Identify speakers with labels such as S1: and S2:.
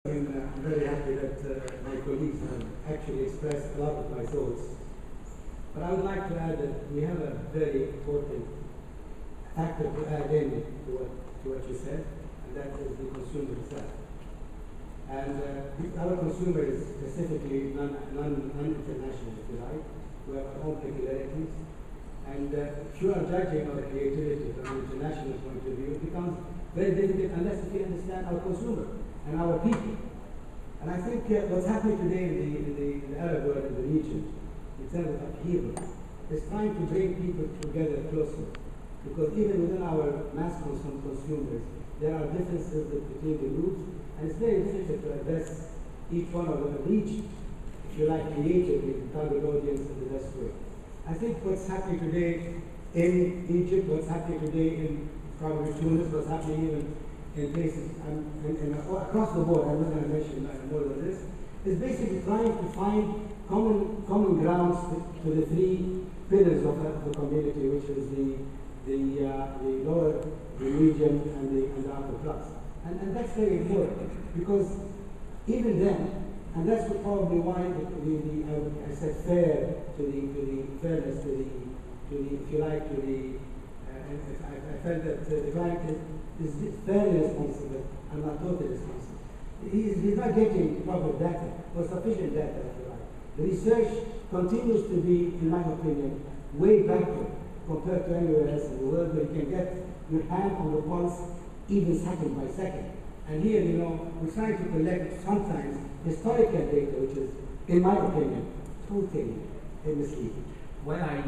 S1: I'm very happy that my colleagues have actually expressed a lot of my thoughts. But I would like to add that we have a very important factor to add in to what you said, and that is the consumer itself. And our consumer is specifically non-international, if you like. We have our own peculiarities. And if you are judging our creativity from an international point of view, it becomes very difficult unless we understand our consumer and our people. And I think what's happening today in the Arab world, in the region, in terms of upheaval, is trying to bring people together closer. Because even within our mass consumers, there are differences between the groups, and it's very difficult to address each one of them and reach, if you like, creatively the target audience in the best way. I think what's happening today in Egypt, what's happening today in probably Tunis, what's happening even in places across the board, I'm not going to mention more than this, is basically trying to find common grounds to the three pillars of the community, which is the lower, the medium, and the upper class. And that's very important, because even then, and that's probably why I said fair to the fairness to the if you like, I felt that the client is fairly responsible and not totally responsible. He's not getting proper data or sufficient data, if you like. The research continues to be, in my opinion, way backward compared to anywhere else in the world, where you can get your hand on the pulse even second by second. And here, we're trying to collect sometimes historical data, which is, in my opinion, totally misleading.
S2: When I